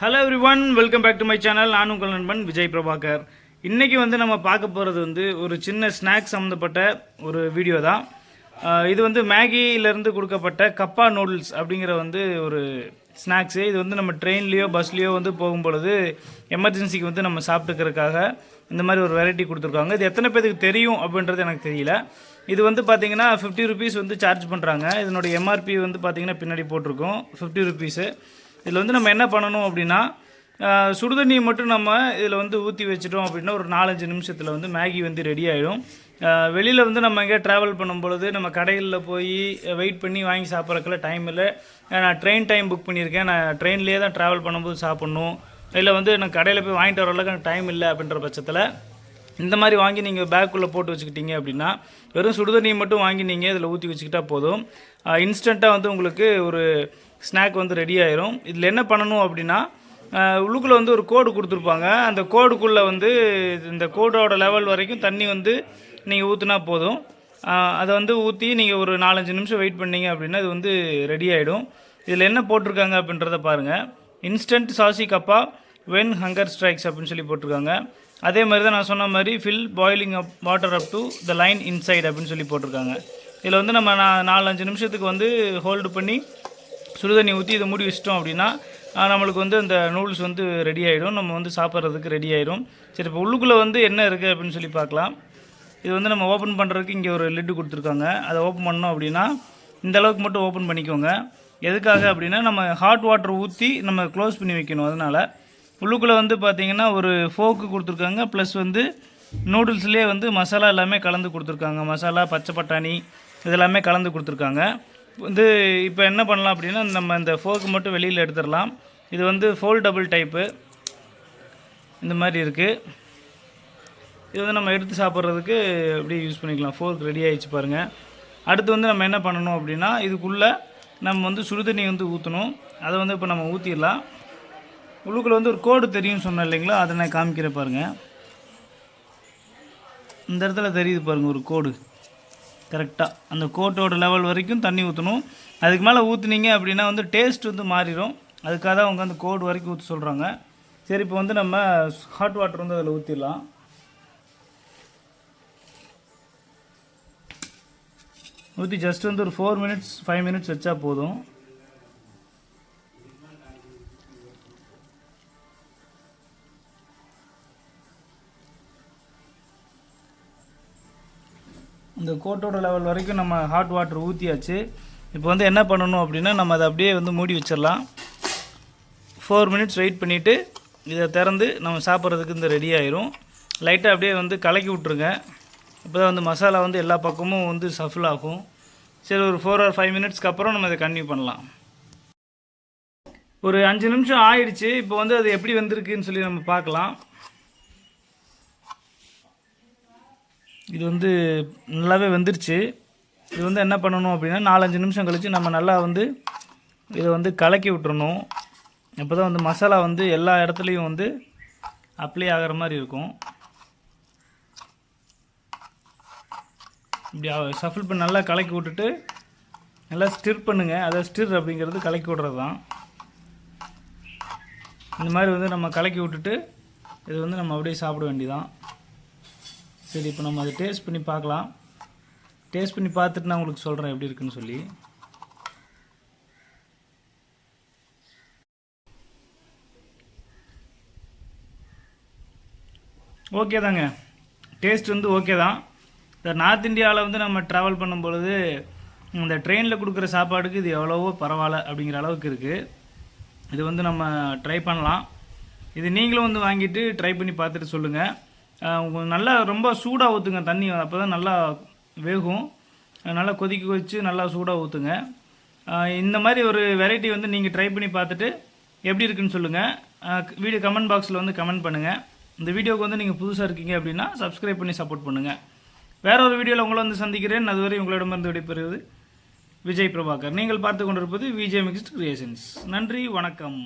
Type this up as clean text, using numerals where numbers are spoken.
Hello everyone, welcome back to my channel. நான் உங்கள் நண்பன் விஜய் பிரபாகர். இன்றைக்கி நம்ம பார்க்க போகிறது ஒரு சின்ன ஸ்நாக்ஸ் சம்மந்தப்பட்ட ஒரு வீடியோ தான். இது மேகியிலேருந்து கொடுக்கப்பட்ட கப்பா நூடுல்ஸ் அப்படிங்கிற ஒரு ஸ்நாக்ஸு. இது நம்ம ட்ரெயின்லேயோ பஸ்லேயோ போகும்பொழுது எமர்ஜென்சிக்கு நம்ம சாப்பிட்டுக்கிறதுக்காக இந்த மாதிரி ஒரு வெரைட்டி கொடுத்துருக்காங்க. இது எத்தனை பேருக்கு தெரியும் அப்படின்றது எனக்கு தெரியல. இது பார்த்தீங்கன்னா 50 ருபீஸ் சார்ஜ் பண்ணுறாங்க. இதனுடைய எம்ஆர்பி பார்த்தீங்கன்னா பின்னாடி போட்டிருக்கோம் 50 ருபீஸு. இதில் நம்ம என்ன பண்ணணும் அப்படின்னா, சுடுதண்ணியை மட்டும் நம்ம இதில் ஊற்றி வச்சிட்டோம் அப்படின்னா ஒரு 4-5 நிமிஷத்தில் மேகி ரெடி ஆகிடும். வெளியில் நம்ம எங்கேயா ட்ராவல் பண்ணும்பொழுது நம்ம கடைகளில் போய் வெயிட் பண்ணி வாங்கி சாப்பிட்றதுக்குள்ள டைம் இல்லை. நான் ட்ரெயின் டைம் புக் பண்ணியிருக்கேன், நான் ட்ரெயின்லேயே தான் ட்ராவல் பண்ணும்போது சாப்பிட்ணும், இல்லை நான் கடையில் போய் வாங்கிட்டு வர அளவுக்கு எனக்கு டைம் இல்லை அப்படின்ற பட்சத்தில் இந்த மாதிரி வாங்கி நீங்கள் பேக்குள்ளே போட்டு வச்சுக்கிட்டீங்க அப்படின்னா வெறும் சுடுதண்ணியை மட்டும் வாங்கி நீங்கள் இதில் ஊற்றி வச்சுக்கிட்டால் போதும். இன்ஸ்டண்ட்டாக உங்களுக்கு ஒரு ஸ்நாக் ரெடி ஆயிரும். இதில் என்ன பண்ணணும் அப்படின்னா, உள்ளுக்குள்ளே ஒரு கோடு கொடுத்துருப்பாங்க. அந்த கோடுக்குள்ளே இந்த கோடோட லெவல் வரைக்கும் தண்ணி நீங்கள் ஊற்றினா போதும். அதை ஊற்றி நீங்கள் ஒரு 4-5 நிமிஷம் வெயிட் பண்ணிங்க அப்படின்னா இது ரெடி ஆகிடும். இதில் என்ன போட்டிருக்காங்க அப்படின்றத பாருங்கள். Instant sassy kappa when hunger strikes அப்படின்னு சொல்லி போட்டிருக்காங்க. அதே மாதிரி தான் நான் சொன்ன மாதிரி fill boiling up water up to the line inside அப்படின்னு சொல்லி போட்டிருக்காங்க. இதில் நம்ம 4-5 நிமிஷத்துக்கு ஹோல்டு பண்ணி சுடுதண்ணி ஊற்றி இதை மூடி வச்சிட்டோம் அப்படின்னா நம்மளுக்கு அந்த நூடுல்ஸ் ரெடி ஆகிடும். நம்ம சாப்பிட்றதுக்கு ரெடி ஆகிடும். சரி, இப்போ உள்ளுக்குள்ளே என்ன இருக்குது அப்படின்னு சொல்லி பார்க்கலாம். இது நம்ம ஓப்பன் பண்ணுறதுக்கு இங்கே ஒரு லிட்டு கொடுத்துருக்காங்க. அதை ஓப்பன் பண்ணோம் அப்படின்னா இந்த அளவுக்கு மட்டும் ஓப்பன் பண்ணிக்கோங்க. எதுக்காக அப்படின்னா நம்ம ஹாட் வாட்டர் ஊற்றி நம்ம க்ளோஸ் பண்ணி வைக்கணும். அதனால் உள்ளுக்குள்ளே பார்த்தீங்கன்னா ஒரு ஃபோக்கு கொடுத்துருக்காங்க. ப்ளஸ் நூடுல்ஸ்லேயே மசாலா எல்லாமே கலந்து கொடுத்துருக்காங்க. மசாலா, பச்சை பட்டாணி இதெல்லாமே கலந்து கொடுத்துருக்காங்க. இப்போ என்ன பண்ணலாம் அப்படின்னா, நம்ம இந்த ஃபோக்கு மட்டும் வெளியில் எடுத்துடலாம். இது ஃபோல்டபுள் டைப்பு இந்த மாதிரி இருக்குது. இது நம்ம எடுத்து சாப்பிட்றதுக்கு அப்படியே யூஸ் பண்ணிக்கலாம். ஃபோர்க் ரெடி ஆகிடுச்சு பாருங்கள். அடுத்து நம்ம என்ன பண்ணணும் அப்படின்னா, இதுக்குள்ளே நம்ம சுடுதண்ணி ஊற்றணும். அதை இப்போ நம்ம ஊற்றிடலாம். உள்ளுக்குள்ளே ஒரு கோடு தெரியும் சொன்னேன் இல்லைங்களா, அதை நான் காமிக்கிறேன் பாருங்கள். இந்த இடத்துல தெரியுது பாருங்கள் ஒரு கோடு. கரெக்டாக அந்த கோட்டோட லெவல் வரைக்கும் தண்ணி ஊற்றணும். அதுக்கு மேலே ஊற்றுனீங்க அப்படின்னா டேஸ்ட் மாறிடும். அதுக்காக தான் அவங்க அந்த கோடு வரைக்கும் ஊற்ற சொல்கிறாங்க. சரி, இப்போ நம்ம ஹாட் வாட்டர் அதில் ஊற்றிடலாம். ஊற்றி ஜஸ்ட் ஒரு 4 மினிட்ஸ் 5 மினிட்ஸ் வச்சா போதும். இந்த கோட்டோட லெவல் வரைக்கும் நம்ம ஹாட் வாட்டர் ஊற்றியாச்சு. இப்போ என்ன பண்ணணும் அப்படின்னா, நம்ம அதை அப்படியே மூடி வச்சிடலாம். 4 மினிட்ஸ் வெயிட் பண்ணிவிட்டு இதை திறந்து நம்ம சாப்பிட்றதுக்கு ரெடி ஆயிரும். லைட்டாக அப்படியே கலக்கி விட்ருங்க. இப்போ தான் மசாலா எல்லா பக்கமும் சஃபில் ஆகும். சரி, ஒரு 4 or 5 மினிட்ஸ்க்கு அப்புறம் நம்ம இதை கன்டினியூ பண்ணலாம். ஒரு 5 நிமிஷம் ஆயிடுச்சு. இப்போ அது எப்படி வந்திருக்குன்னு சொல்லி நம்ம பார்க்கலாம். இது நல்லாவே வந்துருச்சு. இது என்ன பண்ணணும் அப்படின்னா, 4-5 நிமிஷம் கழித்து நம்ம நல்லா இதை கலக்கி விட்டுறணும். அப்போ தான் மசாலா எல்லா இடத்துலையும் அப்ளை ஆகிற மாதிரி இருக்கும். இப்படி சஃபில் பண்ணி நல்லா கலக்கி விட்டுட்டு நல்லா ஸ்டிர் பண்ணுங்கள். அதை ஸ்டிர் அப்படிங்கிறது கலக்கி விட்றது தான். இந்த மாதிரி நம்ம கலக்கி விட்டுட்டு இது நம்ம அப்படியே சாப்பிட வேண்டியதான். சரி, இப்போ நம்ம அதை டேஸ்ட் பண்ணி பார்க்கலாம். டேஸ்ட் பண்ணி பார்த்துட்டு நான் உங்களுக்கு சொல்கிறேன் எப்படி இருக்குன்னு சொல்லி. ஓகே தாங்க, டேஸ்ட் ஓகே தான். இந்த நார்த் இந்தியாவில் நம்ம ட்ராவல் பண்ணும்பொழுது இந்த ட்ரெயினில் கொடுக்குற சாப்பாடுக்கு இது எவ்வளவோ பரவாயில்ல அப்படிங்கிற அளவுக்கு இருக்குது. இது நம்ம ட்ரை பண்ணலாம். இது நீங்களும் வாங்கிட்டு ட்ரை பண்ணி பார்த்துட்டு சொல்லுங்கள். நல்லா ரொம்ப சூடாக ஊற்றுங்க தண்ணி, அப்போ தான் நல்லா வேகும். நல்லா கொதிக்க வச்சு நல்லா சூடாக ஊற்றுங்க. இந்த மாதிரி ஒரு வெரைட்டி நீங்கள் ட்ரை பண்ணி பார்த்துட்டு எப்படி இருக்குன்னு சொல்லுங்கள். வீடியோ கமெண்ட் பாக்ஸில் கமெண்ட் பண்ணுங்கள். இந்த வீடியோவுக்கு நீங்கள் புதுசாக இருக்கீங்க அப்படின்னா சப்ஸ்கிரைப் பண்ணி சப்போர்ட் பண்ணுங்கள். வேறு ஒரு வீடியோவில் உங்களை சந்திக்கிறேன். அதுவரை உங்களிடமிருந்து விடைபெறுவது விஜய் பிரபாகர். நீங்கள் பார்த்து கொண்டிருப்பது விஜய் மிக்ஸ்ட் கிரியேஷன்ஸ். நன்றி, வணக்கம்.